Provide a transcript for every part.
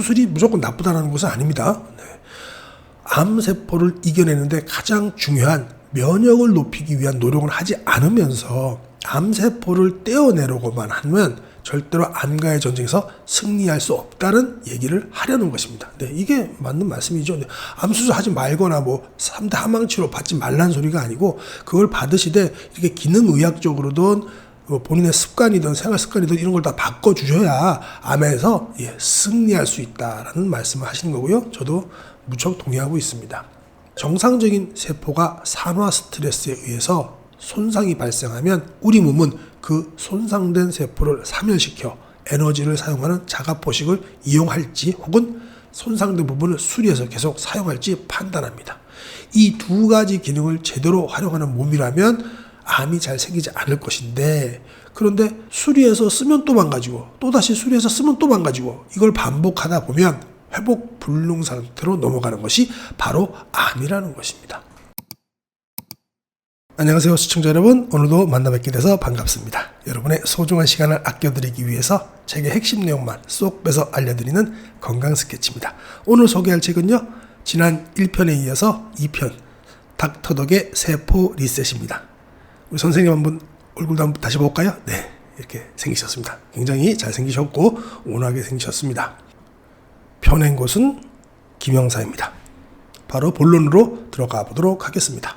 수술이 무조건 나쁘다는 것은 아닙니다. 네. 암세포를 이겨내는데 가장 중요한 면역을 높이기 위한 노력을 하지 않으면서 암세포를 떼어내려고만 하면 절대로 암과의 전쟁에서 승리할 수 없다는 얘기를 하려는 것입니다. 네, 이게 맞는 말씀이죠. 네, 암수술 하지 말거나 뭐 3대 항암치료 받지 말라는 소리가 아니고, 그걸 받으시되 이렇게 기능의학적으로든 본인의 습관이든 생활 습관이든 이런 걸 다 바꿔주셔야 암에서 승리할 수 있다라는 말씀을 하시는 거고요. 저도 무척 동의하고 있습니다. 정상적인 세포가 산화 스트레스에 의해서 손상이 발생하면 우리 몸은 그 손상된 세포를 사멸시켜 에너지를 사용하는 자가포식을 이용할지 혹은 손상된 부분을 수리해서 계속 사용할지 판단합니다. 이 두 가지 기능을 제대로 활용하는 몸이라면 암이 잘 생기지 않을 것인데, 그런데 수리해서 쓰면 또 망가지고 또다시 수리해서 쓰면 또 망가지고 이걸 반복하다 보면 회복 불능 상태로 넘어가는 것이 바로 암이라는 것입니다. 안녕하세요 시청자 여러분, 오늘도 만나 뵙게 돼서 반갑습니다. 여러분의 소중한 시간을 아껴드리기 위해서 책의 핵심 내용만 쏙 빼서 알려드리는 건강 스케치입니다. 오늘 소개할 책은요, 지난 1편에 이어서 2편 닥터덕의 세포 리셋입니다. 우리 선생님 한번 얼굴도 한번 다시 볼까요? 네, 이렇게 생기셨습니다. 굉장히 잘생기셨고 온화하게 생기셨습니다. 펴낸 곳은 김영사입니다. 바로 본론으로 들어가 보도록 하겠습니다.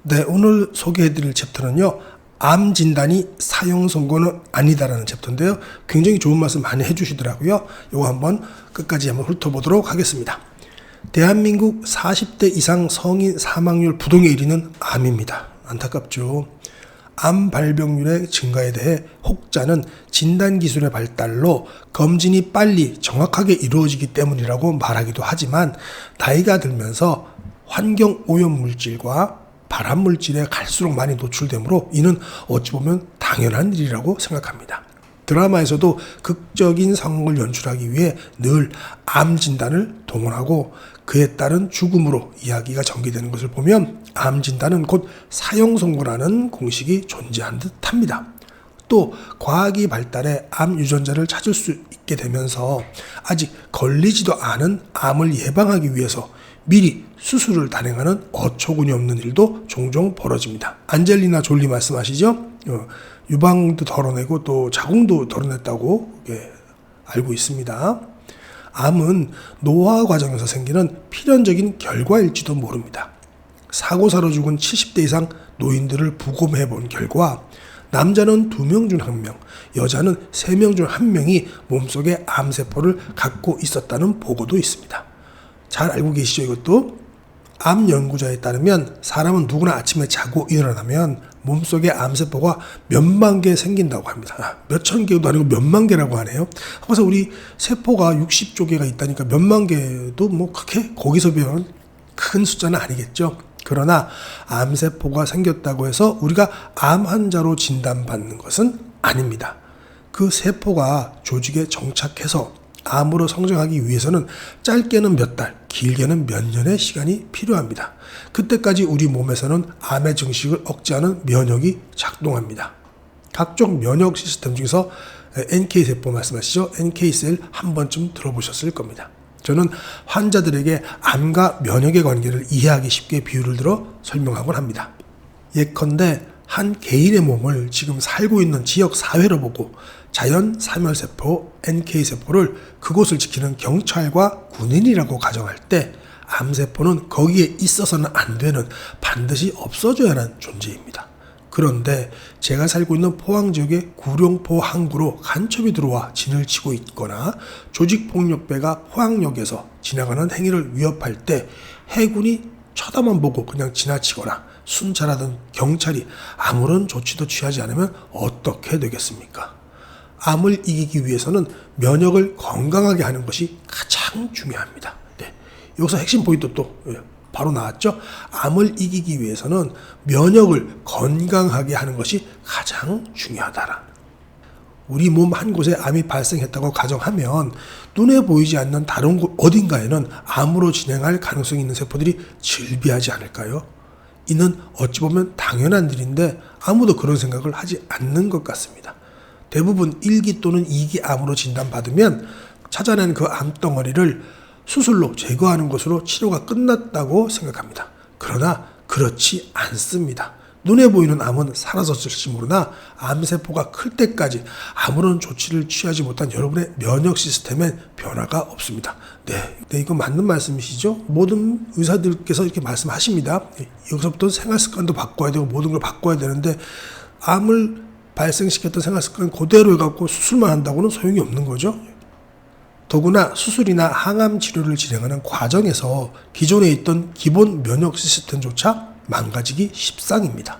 네, 오늘 소개해드릴 챕터는요, 암 진단이 사형 선고는 아니다라는 챕터인데요, 굉장히 좋은 말씀 많이 해주시더라고요. 이거 한번 끝까지 한번 훑어보도록 하겠습니다. 대한민국 40대 이상 성인 사망률 부동의 1위는 암입니다. 안타깝죠. 암 발병률의 증가에 대해 혹자는 진단기술의 발달로 검진이 빨리 정확하게 이루어지기 때문이라고 말하기도 하지만, 나이가 들면서 환경 오염물질과 발암물질에 갈수록 많이 노출되므로 이는 어찌 보면 당연한 일이라고 생각합니다. 드라마에서도 극적인 상황을 연출하기 위해 늘 암 진단을 동원하고 그에 따른 죽음으로 이야기가 전개되는 것을 보면 암 진단은 곧 사형 선고라는 공식이 존재한 듯합니다. 또 과학이 발달해 암 유전자를 찾을 수 있게 되면서 아직 걸리지도 않은 암을 예방하기 위해서 미리 수술을 단행하는 어처구니 없는 일도 종종 벌어집니다. 안젤리나 졸리 말씀하시죠? 유방도 덜어내고 또 자궁도 덜어냈다고 알고 있습니다. 암은 노화 과정에서 생기는 필연적인 결과일지도 모릅니다. 사고사로 죽은 70대 이상 노인들을 부검해 본 결과 남자는 2명 중 1명, 여자는 3명 중 1명이 몸속에 암세포를 갖고 있었다는 보고도 있습니다. 잘 알고 계시죠? 이것도? 암 연구자에 따르면 사람은 누구나 아침에 자고 일어나면 몸속에 암세포가 몇만 개 생긴다고 합니다. 몇천 개도 아니고 몇만 개라고 하네요. 그래서 우리 세포가 60조 개가 있다니까 몇만 개도 뭐 그렇게 거기서 배운 큰 숫자는 아니겠죠. 그러나 암세포가 생겼다고 해서 우리가 암 환자로 진단받는 것은 아닙니다. 그 세포가 조직에 정착해서 암으로 성장하기 위해서는 짧게는 몇 달, 길게는 몇 년의 시간이 필요합니다. 그때까지 우리 몸에서는 암의 증식을 억제하는 면역이 작동합니다. 각종 면역 시스템 중에서 NK세포 말씀하시죠? NK셀 한 번쯤 들어보셨을 겁니다. 저는 환자들에게 암과 면역의 관계를 이해하기 쉽게 비유를 들어 설명하곤 합니다. 예컨대 한 개인의 몸을 지금 살고 있는 지역 사회로 보고 자연 사멸세포 NK세포를 그곳을 지키는 경찰과 군인이라고 가정할 때 암세포는 거기에 있어서는 안 되는, 반드시 없어져야 하는 존재입니다. 그런데 제가 살고 있는 포항지역의 구룡포 항구로 간첩이 들어와 진을 치고 있거나 조직폭력배가 포항역에서 지나가는 행위를 위협할 때 해군이 쳐다만 보고 그냥 지나치거나 순찰하던 경찰이 아무런 조치도 취하지 않으면 어떻게 되겠습니까? 암을 이기기 위해서는 면역을 건강하게 하는 것이 가장 중요합니다. 네. 여기서 핵심 포인트 또 바로 나왔죠. 암을 이기기 위해서는 면역을 건강하게 하는 것이 가장 중요하다라. 우리 몸 한 곳에 암이 발생했다고 가정하면 눈에 보이지 않는 다른 곳 어딘가에는 암으로 진행할 가능성이 있는 세포들이 즐비하지 않을까요? 이는 어찌 보면 당연한 일인데 아무도 그런 생각을 하지 않는 것 같습니다. 대부분 1기 또는 2기 암으로 진단받으면 찾아낸 그 암덩어리를 수술로 제거하는 것으로 치료가 끝났다고 생각합니다. 그러나 그렇지 않습니다. 눈에 보이는 암은 사라졌을지 모르나 암세포가 클 때까지 아무런 조치를 취하지 못한 여러분의 면역 시스템엔 변화가 없습니다. 네, 이거 맞는 말씀이시죠? 모든 의사들께서 이렇게 말씀하십니다. 여기서부터 생활 습관도 바꿔야 되고 모든 걸 바꿔야 되는데 암을 발생시켰던 생활 습관 그대로 해갖고 수술만 한다고는 소용이 없는 거죠. 더구나 수술이나 항암 치료를 진행하는 과정에서 기존에 있던 기본 면역 시스템조차 망가지기 십상입니다.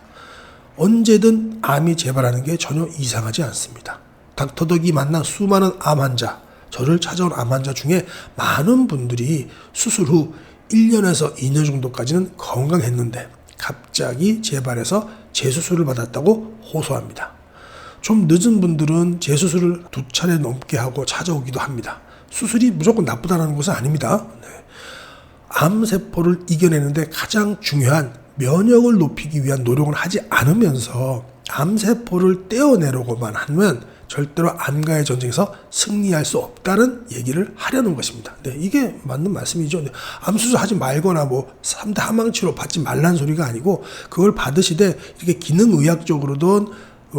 언제든 암이 재발하는 게 전혀 이상하지 않습니다. 닥터덕이 만난 수많은 암 환자, 저를 찾아온 암 환자 중에 많은 분들이 수술 후 1년에서 2년 정도까지는 건강했는데 갑자기 재발해서 재수술을 받았다고 호소합니다. 좀 늦은 분들은 재수술을 2차례 넘게 하고 찾아오기도 합니다. 수술이 무조건 나쁘다는 것은 아닙니다. 네. 암세포를 이겨내는데 가장 중요한 면역을 높이기 위한 노력을 하지 않으면서 암세포를 떼어내려고만 하면 절대로 암과의 전쟁에서 승리할 수 없다는 얘기를 하려는 것입니다. 네, 이게 맞는 말씀이죠. 네, 암수술 하지 말거나 3대 항암치료 받지 말라는 소리가 아니고 그걸 받으시되 이렇게 기능의학적으로든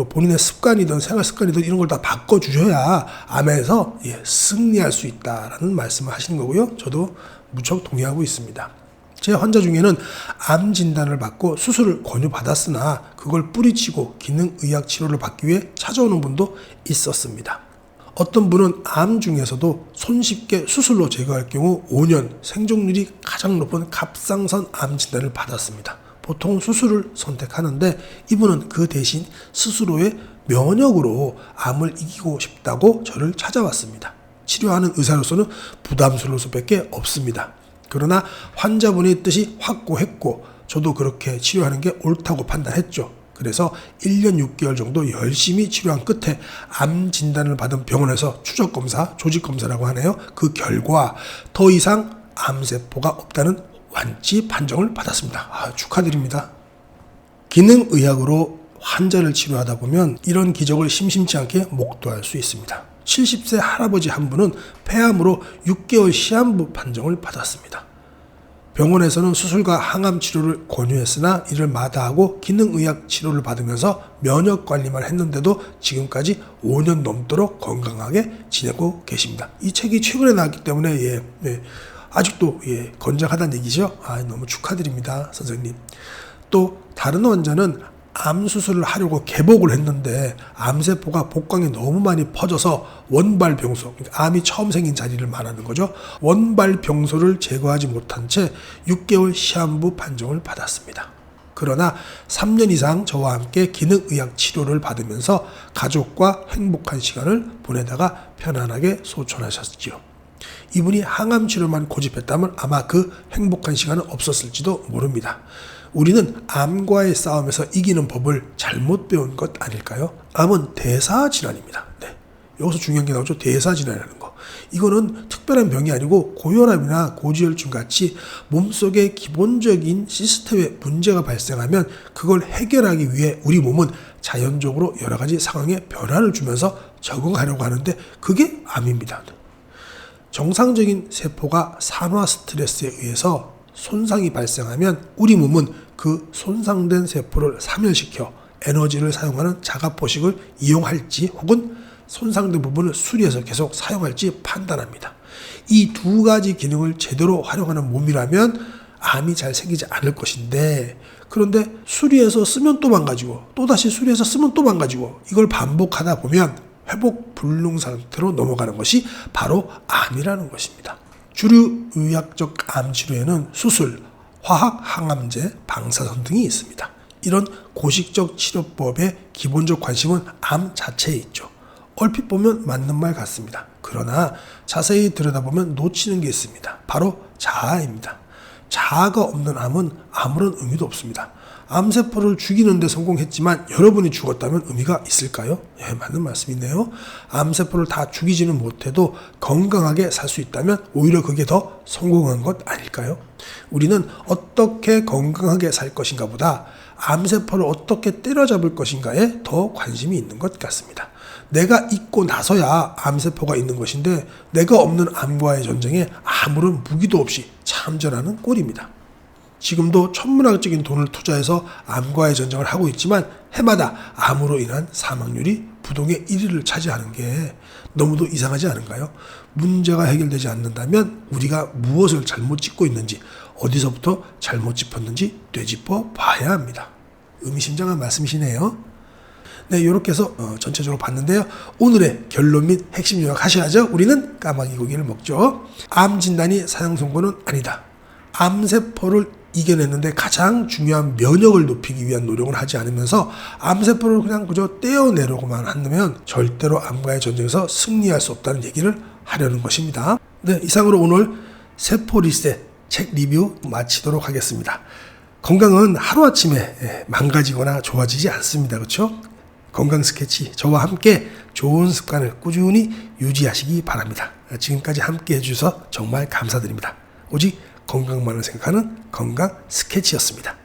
본인의 습관이든 생활 습관이든 이런 걸 다 바꿔주셔야 암에서 승리할 수 있다라는 말씀을 하시는 거고요. 저도 무척 동의하고 있습니다. 제 환자 중에는 암 진단을 받고 수술을 권유받았으나 그걸 뿌리치고 기능의학 치료를 받기 위해 찾아오는 분도 있었습니다. 어떤 분은 암 중에서도 손쉽게 수술로 제거할 경우 5년 생존율이 가장 높은 갑상선 암 진단을 받았습니다. 보통 수술을 선택하는데 이분은 그 대신 스스로의 면역으로 암을 이기고 싶다고 저를 찾아왔습니다. 치료하는 의사로서는 부담스러울 수밖에 없습니다. 그러나 환자분의 뜻이 확고했고 저도 그렇게 치료하는 게 옳다고 판단했죠. 그래서 1년 6개월 정도 열심히 치료한 끝에 암 진단을 받은 병원에서 추적검사, 조직검사라고 하네요. 그 결과 더 이상 암세포가 없다는 완치 판정을 받았습니다. 축하드립니다. 기능의학으로 환자를 치료하다 보면 이런 기적을 심심치 않게 목도할 수 있습니다. 70세 할아버지 한 분은 폐암으로 6개월 시한부 판정을 받았습니다. 병원에서는 수술과 항암 치료를 권유했으나 이를 마다하고 기능의학 치료를 받으면서 면역 관리만 했는데도 지금까지 5년 넘도록 건강하게 지내고 계십니다. 이 책이 최근에 나왔기 때문에 아직도 건장하다는 얘기죠. 너무 축하드립니다, 선생님. 또 다른 환자는 암 수술을 하려고 개복을 했는데 암세포가 복강에 너무 많이 퍼져서 원발병소, 암이 처음 생긴 자리를 말하는 거죠. 원발병소를 제거하지 못한 채 6개월 시한부 판정을 받았습니다. 그러나 3년 이상 저와 함께 기능의학 치료를 받으면서 가족과 행복한 시간을 보내다가 편안하게 소천하셨지요. 이분이 항암 치료만 고집했다면 아마 그 행복한 시간은 없었을지도 모릅니다. 우리는 암과의 싸움에서 이기는 법을 잘못 배운 것 아닐까요? 암은 대사질환입니다. 네. 여기서 중요한 게 나오죠. 대사질환이라는 거. 이거는 특별한 병이 아니고 고혈압이나 고지혈증 같이 몸속의 기본적인 시스템에 문제가 발생하면 그걸 해결하기 위해 우리 몸은 자연적으로 여러 가지 상황에 변화를 주면서 적응하려고 하는데 그게 암입니다. 정상적인 세포가 산화 스트레스에 의해서 손상이 발생하면 우리 몸은 그 손상된 세포를 사멸시켜 에너지를 사용하는 자가포식을 이용할지 혹은 손상된 부분을 수리해서 계속 사용할지 판단합니다. 이 두 가지 기능을 제대로 활용하는 몸이라면 암이 잘 생기지 않을 것인데 그런데 수리해서 쓰면 또 망가지고 또다시 수리해서 쓰면 또 망가지고 이걸 반복하다 보면 회복 불능 상태로 넘어가는 것이 바로 암이라는 것입니다. 주류 의학적 암 치료에는 수술, 화학 항암제, 방사선 등이 있습니다. 이런 고식적 치료법의 기본적 관심은 암 자체에 있죠. 얼핏 보면 맞는 말 같습니다. 그러나 자세히 들여다보면 놓치는 게 있습니다. 바로 자아입니다. 자아가 없는 암은 아무런 의미도 없습니다. 암세포를 죽이는 데 성공했지만 여러분이 죽었다면 의미가 있을까요? 맞는 말씀이네요. 암세포를 다 죽이지는 못해도 건강하게 살 수 있다면 오히려 그게 더 성공한 것 아닐까요? 우리는 어떻게 건강하게 살 것인가 보다 암세포를 어떻게 때려잡을 것인가에 더 관심이 있는 것 같습니다. 내가 있고 나서야 암세포가 있는 것인데 내가 없는 암과의 전쟁에 아무런 무기도 없이 참전하는 꼴입니다. 지금도 천문학적인 돈을 투자해서 암과의 전쟁을 하고 있지만 해마다 암으로 인한 사망률이 부동의 1위를 차지하는 게 너무도 이상하지 않은가요? 문제가 해결되지 않는다면 우리가 무엇을 잘못 짚고 있는지, 어디서부터 잘못 짚었는지 되짚어 봐야 합니다. 의미심장한 말씀이시네요. 네, 이렇게 해서 전체적으로 봤는데요. 오늘의 결론 및 핵심 요약하셔야죠. 우리는 까마귀 고기를 먹죠. 암 진단이 사형 선고는 아니다. 암세포를 이겨냈는데 가장 중요한 면역을 높이기 위한 노력을 하지 않으면서 암세포를 그냥 그저 떼어내려고만 한다면 절대로 암과의 전쟁에서 승리할 수 없다는 얘기를 하려는 것입니다. 네, 이상으로 오늘 세포 리셋 책 리뷰 마치도록 하겠습니다. 건강은 하루아침에 망가지거나 좋아지지 않습니다. 그렇죠? 건강 스케치 저와 함께 좋은 습관을 꾸준히 유지하시기 바랍니다. 지금까지 함께 해주셔서 정말 감사드립니다. 오직 건강만을 생각하는 건강 스케치였습니다.